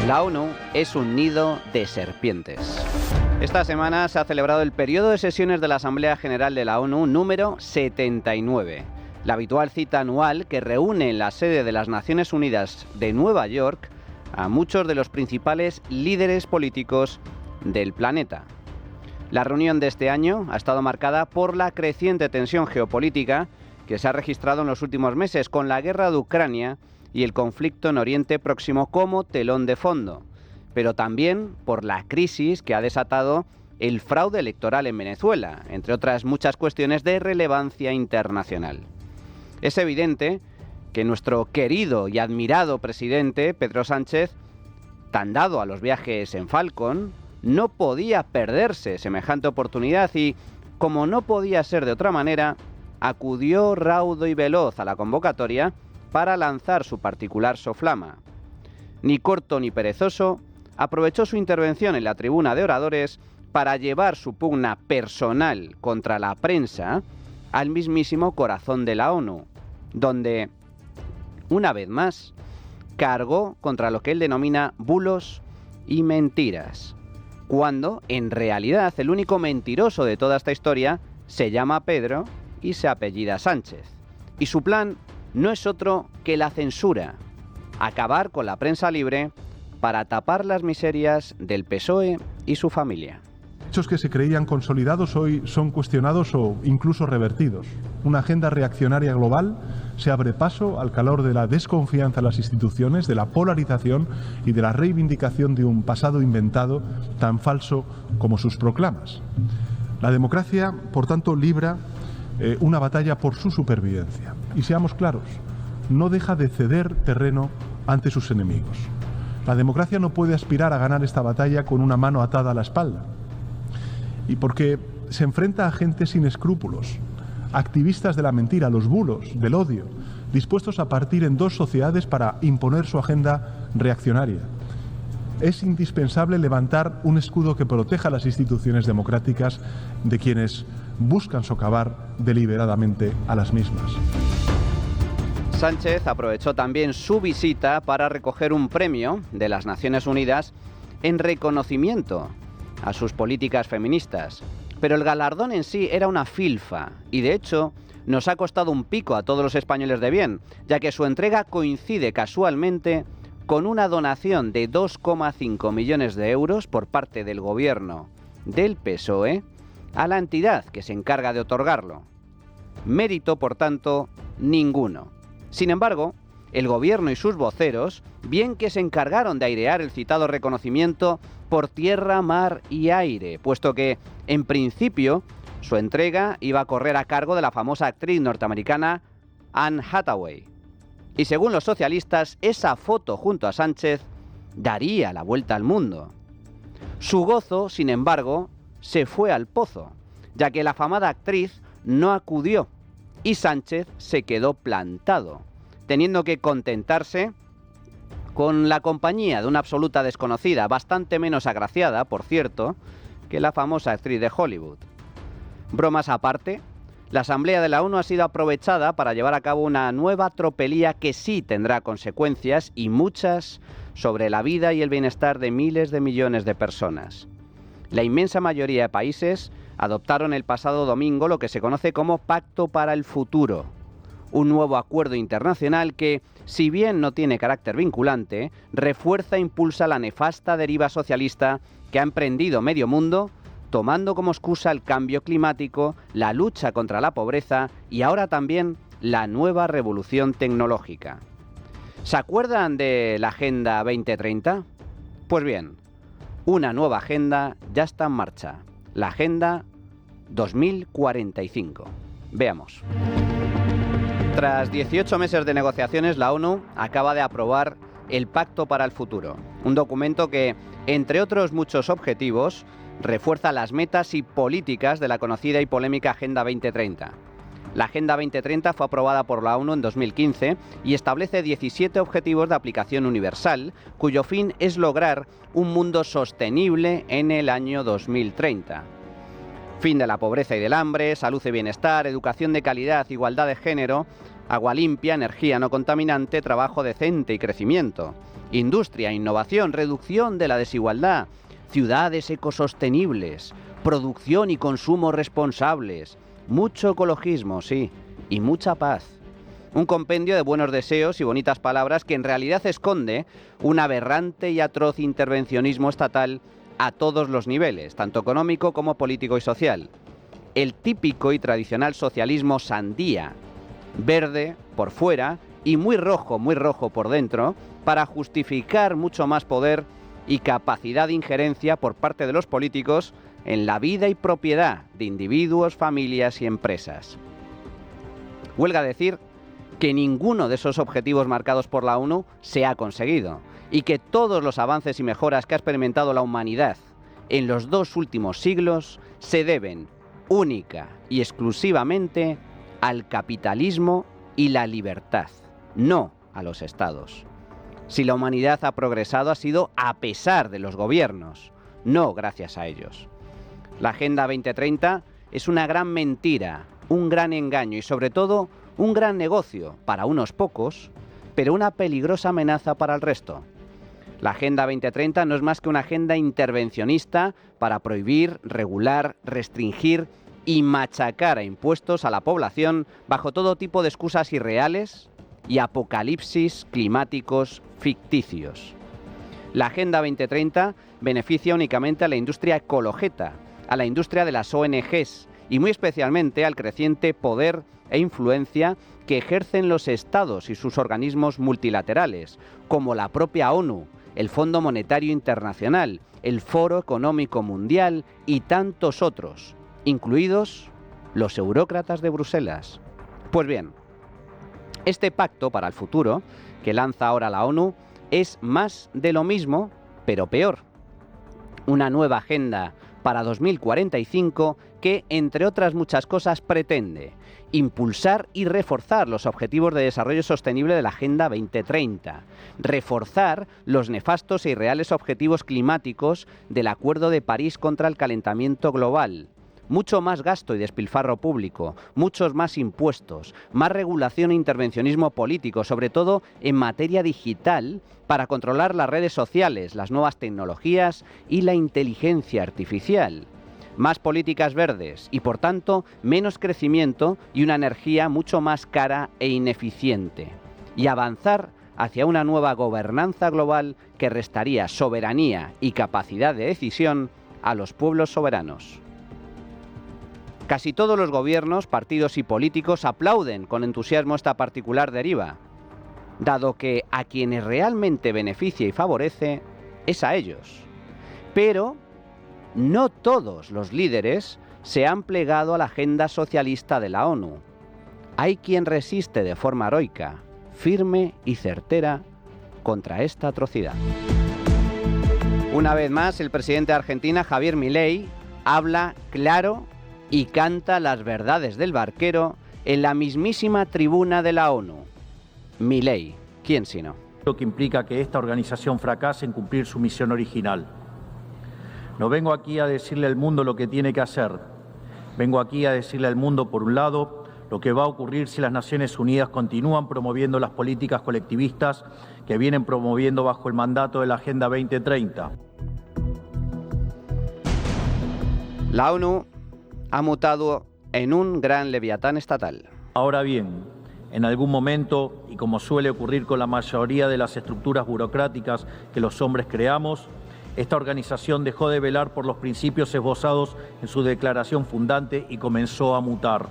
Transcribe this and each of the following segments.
La ONU es un nido de serpientes. Esta semana se ha celebrado el periodo de sesiones de la Asamblea General de la ONU número 79, la habitual cita anual que reúne en la sede de las Naciones Unidas de Nueva York a muchos de los principales líderes políticos del planeta. La reunión de este año ha estado marcada por la creciente tensión geopolítica que se ha registrado en los últimos meses, con la guerra de Ucrania y el conflicto en Oriente Próximo como telón de fondo, pero también por la crisis que ha desatado el fraude electoral en Venezuela, entre otras muchas cuestiones de relevancia internacional. Es evidente que nuestro querido y admirado presidente, Pedro Sánchez, tan dado a los viajes en Falcon, no podía perderse semejante oportunidad y, como no podía ser de otra manera, acudió raudo y veloz a la convocatoria para lanzar su particular soflama. Ni corto ni perezoso, aprovechó su intervención en la tribuna de oradores para llevar su pugna personal contra la prensa al mismísimo corazón de la ONU, donde, una vez más, cargó contra lo que él denomina bulos y mentiras, cuando, en realidad, el único mentiroso de toda esta historia se llama Pedro y se apellida Sánchez. Y su plan no es otro que la censura, acabar con la prensa libre para tapar las miserias del PSOE y su familia. Hechos que se creían consolidados hoy son cuestionados o incluso revertidos. Una agenda reaccionaria global se abre paso al calor de la desconfianza en las instituciones, de la polarización y de la reivindicación de un pasado inventado tan falso como sus proclamas. La democracia, por tanto, libra una batalla por su supervivencia. Y seamos claros, no deja de ceder terreno ante sus enemigos. La democracia no puede aspirar a ganar esta batalla con una mano atada a la espalda. Y porque se enfrenta a gente sin escrúpulos, activistas de la mentira, los bulos, del odio, dispuestos a partir en dos sociedades para imponer su agenda reaccionaria. Es indispensable levantar un escudo que proteja las instituciones democráticas de quienes buscan socavar deliberadamente a las mismas. Sánchez aprovechó también su visita para recoger un premio de las Naciones Unidas en reconocimiento a sus políticas feministas. Pero el galardón en sí era una filfa y, de hecho, nos ha costado un pico a todos los españoles de bien, ya que su entrega coincide casualmente con una donación de 2,5 millones de euros por parte del gobierno del PSOE a la entidad que se encarga de otorgarlo. Mérito, por tanto, ninguno. Sin embargo, el gobierno y sus voceros, bien que se encargaron de airear el citado reconocimiento por tierra, mar y aire, puesto que, en principio, su entrega iba a correr a cargo de la famosa actriz norteamericana Anne Hathaway. Y según los socialistas, esa foto junto a Sánchez daría la vuelta al mundo. Su gozo, sin embargo, se fue al pozo, ya que la afamada actriz no acudió y Sánchez se quedó plantado, teniendo que contentarse con la compañía de una absoluta desconocida, bastante menos agraciada, por cierto, que la famosa actriz de Hollywood. Bromas aparte, la Asamblea de la ONU ha sido aprovechada para llevar a cabo una nueva tropelía que sí tendrá consecuencias, y muchas, sobre la vida y el bienestar de miles de millones de personas. La inmensa mayoría de países adoptaron el pasado domingo lo que se conoce como Pacto para el Futuro, un nuevo acuerdo internacional que, si bien no tiene carácter vinculante, refuerza e impulsa la nefasta deriva socialista que ha emprendido medio mundo, tomando como excusa el cambio climático, la lucha contra la pobreza y ahora también la nueva revolución tecnológica. ¿Se acuerdan de la Agenda 2030? Pues bien, una nueva agenda ya está en marcha, la Agenda 2045. Veamos. Tras 18 meses de negociaciones, la ONU acaba de aprobar el Pacto para el Futuro, un documento que, entre otros muchos objetivos, refuerza las metas y políticas de la conocida y polémica Agenda 2030. La Agenda 2030 fue aprobada por la ONU en 2015 y establece 17 objetivos de aplicación universal, cuyo fin es lograr un mundo sostenible en el año 2030. Fin de la pobreza y del hambre, salud y bienestar, educación de calidad, igualdad de género, Agua limpia, energía no contaminante, trabajo decente y crecimiento. Industria, innovación, reducción de la desigualdad. Ciudades ecosostenibles. Producción y consumo responsables. Mucho ecologismo, sí, y mucha paz. Un compendio de buenos deseos y bonitas palabras que en realidad esconde un aberrante y atroz intervencionismo estatal a todos los niveles, tanto económico como político y social. El típico y tradicional socialismo sandía, verde por fuera y muy rojo por dentro, para justificar mucho más poder y capacidad de injerencia por parte de los políticos en la vida y propiedad de individuos, familias y empresas. Huelga decir que ninguno de esos objetivos marcados por la ONU se ha conseguido y que todos los avances y mejoras que ha experimentado la humanidad en los 2 últimos siglos se deben única y exclusivamente al capitalismo y la libertad, no a los estados. Si la humanidad ha progresado ha sido a pesar de los gobiernos, no gracias a ellos. La Agenda 2030 es una gran mentira, un gran engaño y sobre todo un gran negocio para unos pocos, pero una peligrosa amenaza para el resto. La Agenda 2030 no es más que una agenda intervencionista para prohibir, regular, restringir y machacar a impuestos a la población bajo todo tipo de excusas irreales y apocalipsis climáticos ficticios. La Agenda 2030 beneficia únicamente a la industria ecologeta, a la industria de las ONGs y muy especialmente al creciente poder e influencia que ejercen los estados y sus organismos multilaterales, como la propia ONU, el Fondo Monetario Internacional, el Foro Económico Mundial y tantos otros, incluidos los eurócratas de Bruselas. Pues bien, este pacto para el futuro que lanza ahora la ONU es más de lo mismo, pero peor. Una nueva agenda para 2045 que, entre otras muchas cosas, pretende impulsar y reforzar los objetivos de desarrollo sostenible de la Agenda 2030, reforzar los nefastos e irreales objetivos climáticos del Acuerdo de París contra el calentamiento global, mucho más gasto y despilfarro público, muchos más impuestos, más regulación e intervencionismo político, sobre todo en materia digital, para controlar las redes sociales, las nuevas tecnologías y la inteligencia artificial. Más políticas verdes y, por tanto, menos crecimiento y una energía mucho más cara e ineficiente. Y avanzar hacia una nueva gobernanza global que restaría soberanía y capacidad de decisión a los pueblos soberanos. Casi todos los gobiernos, partidos y políticos aplauden con entusiasmo esta particular deriva, dado que a quienes realmente beneficia y favorece es a ellos. Pero no todos los líderes se han plegado a la agenda socialista de la ONU. Hay quien resiste de forma heroica, firme y certera contra esta atrocidad. Una vez más, el presidente de Argentina, Javier Milei, habla claro y canta las verdades del barquero en la mismísima tribuna de la ONU. Milei, ¿quién sino? Lo que implica que esta organización fracase en cumplir su misión original. No vengo aquí a decirle al mundo lo que tiene que hacer. Vengo aquí a decirle al mundo, por un lado, lo que va a ocurrir si las Naciones Unidas continúan promoviendo las políticas colectivistas que vienen promoviendo bajo el mandato de la Agenda 2030. La ONU ha mutado en un gran leviatán estatal. Ahora bien, en algún momento, y como suele ocurrir con la mayoría de las estructuras burocráticas que los hombres creamos, esta organización dejó de velar por los principios esbozados en su declaración fundante y comenzó a mutar.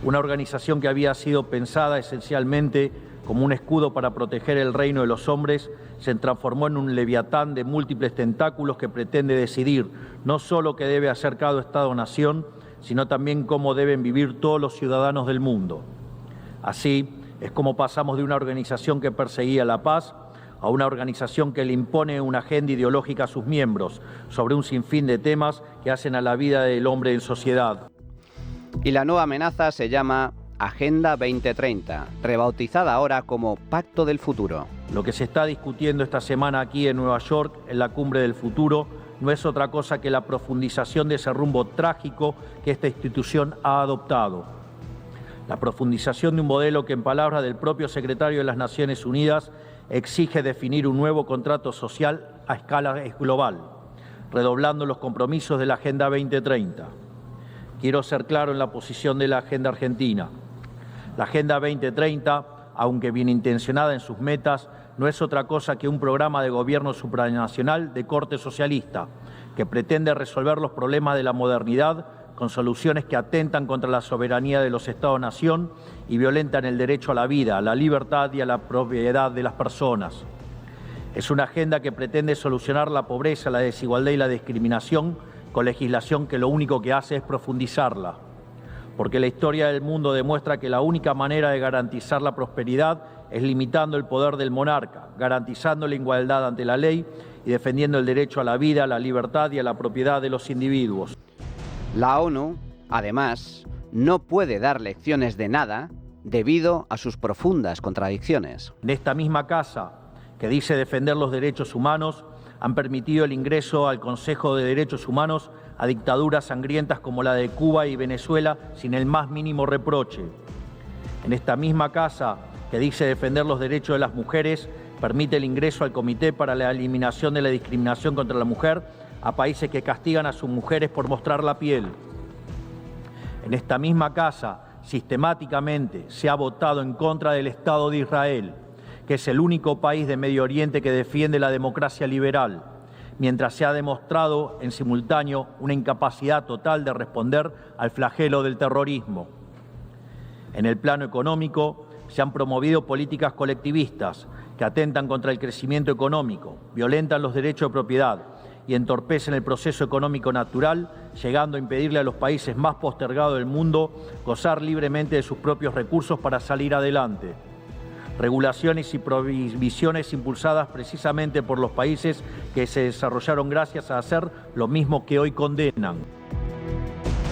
Una organización que había sido pensada esencialmente como un escudo para proteger el reino de los hombres, se transformó en un leviatán de múltiples tentáculos que pretende decidir no solo qué debe hacer cada Estado-nación, sino también cómo deben vivir todos los ciudadanos del mundo. Así es como pasamos de una organización que perseguía la paz a una organización que le impone una agenda ideológica a sus miembros sobre un sinfín de temas que hacen a la vida del hombre en sociedad. Y la nueva amenaza se llama Agenda 2030, rebautizada ahora como Pacto del Futuro. Lo que se está discutiendo esta semana aquí en Nueva York, en la Cumbre del Futuro, no es otra cosa que la profundización de ese rumbo trágico que esta institución ha adoptado. La profundización de un modelo que, en palabras del propio secretario de las Naciones Unidas, exige definir un nuevo contrato social a escala global, redoblando los compromisos de la Agenda 2030. Quiero ser claro en la posición de la Agenda Argentina. La Agenda 2030, aunque bien intencionada en sus metas, no es otra cosa que un programa de gobierno supranacional de corte socialista que pretende resolver los problemas de la modernidad con soluciones que atentan contra la soberanía de los Estados-nación y violentan el derecho a la vida, a la libertad y a la propiedad de las personas. Es una agenda que pretende solucionar la pobreza, la desigualdad y la discriminación con legislación que lo único que hace es profundizarla. Porque la historia del mundo demuestra que la única manera de garantizar la prosperidad es limitando el poder del monarca, garantizando la igualdad ante la ley y defendiendo el derecho a la vida, a la libertad y a la propiedad de los individuos. La ONU, además, no puede dar lecciones de nada debido a sus profundas contradicciones. En esta misma casa, que dice defender los derechos humanos, han permitido el ingreso al Consejo de Derechos Humanos a dictaduras sangrientas como la de Cuba y Venezuela sin el más mínimo reproche. En esta misma casa, que dice defender los derechos de las mujeres, permite el ingreso al Comité para la Eliminación de la Discriminación contra la Mujer a países que castigan a sus mujeres por mostrar la piel. En esta misma casa, sistemáticamente se ha votado en contra del Estado de Israel, que es el único país de Medio Oriente que defiende la democracia liberal, mientras se ha demostrado en simultáneo una incapacidad total de responder al flagelo del terrorismo. En el plano económico, se han promovido políticas colectivistas que atentan contra el crecimiento económico, violentan los derechos de propiedad y entorpecen el proceso económico natural, llegando a impedirle a los países más postergados del mundo gozar libremente de sus propios recursos para salir adelante. Regulaciones y prohibiciones impulsadas precisamente por los países que se desarrollaron gracias a hacer lo mismo que hoy condenan.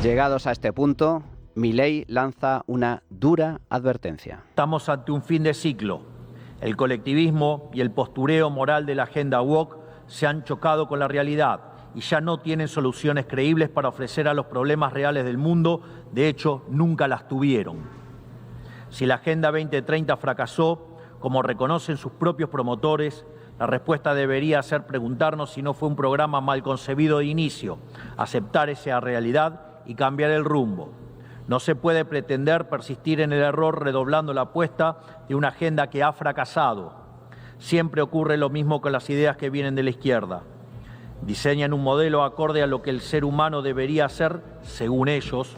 Llegados a este punto, Milei lanza una dura advertencia. Estamos ante un fin de ciclo. El colectivismo y el postureo moral de la agenda woke se han chocado con la realidad y ya no tienen soluciones creíbles para ofrecer a los problemas reales del mundo. De hecho, nunca las tuvieron. Si la Agenda 2030 fracasó, como reconocen sus propios promotores, la respuesta debería ser preguntarnos si no fue un programa mal concebido de inicio, aceptar esa realidad y cambiar el rumbo. No se puede pretender persistir en el error redoblando la apuesta de una agenda que ha fracasado. Siempre ocurre lo mismo con las ideas que vienen de la izquierda. Diseñan un modelo acorde a lo que el ser humano debería ser, según ellos,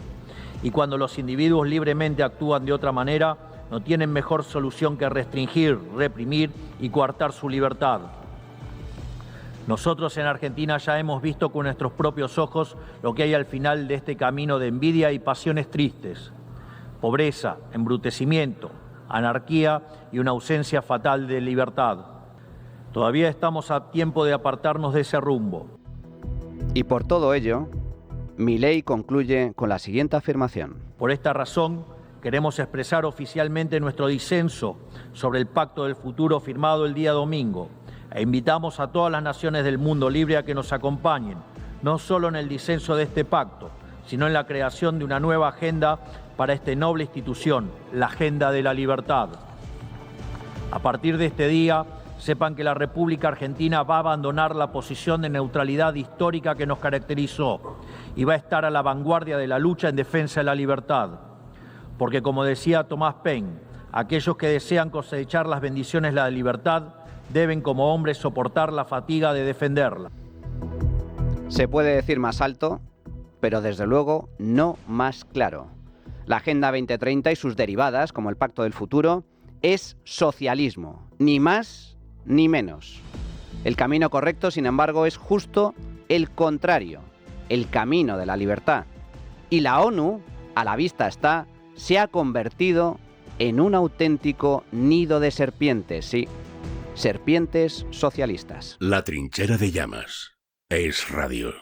y cuando los individuos libremente actúan de otra manera, no tienen mejor solución que restringir, reprimir y coartar su libertad. Nosotros en Argentina ya hemos visto con nuestros propios ojos lo que hay al final de este camino de envidia y pasiones tristes. Pobreza, embrutecimiento, anarquía y una ausencia fatal de libertad. Todavía estamos a tiempo de apartarnos de ese rumbo. Y por todo ello, Milei concluye con la siguiente afirmación. Por esta razón, queremos expresar oficialmente nuestro disenso sobre el Pacto del Futuro firmado el día domingo e invitamos a todas las naciones del mundo libre a que nos acompañen, no solo en el disenso de este pacto, sino en la creación de una nueva agenda para esta noble institución, la Agenda de la Libertad. A partir de este día, sepan que la República Argentina va a abandonar la posición de neutralidad histórica que nos caracterizó y va a estar a la vanguardia de la lucha en defensa de la libertad. Porque, como decía Thomas Paine, aquellos que desean cosechar las bendiciones de la libertad deben como hombres soportar la fatiga de defenderla. Se puede decir más alto, pero desde luego no más claro. La Agenda 2030 y sus derivadas, como el Pacto del Futuro, es socialismo, ni más ni menos. El camino correcto, sin embargo, es justo el contrario, el camino de la libertad. Y la ONU, a la vista está, se ha convertido en un auténtico nido de serpientes, sí, serpientes socialistas. La trinchera de llamas es radio.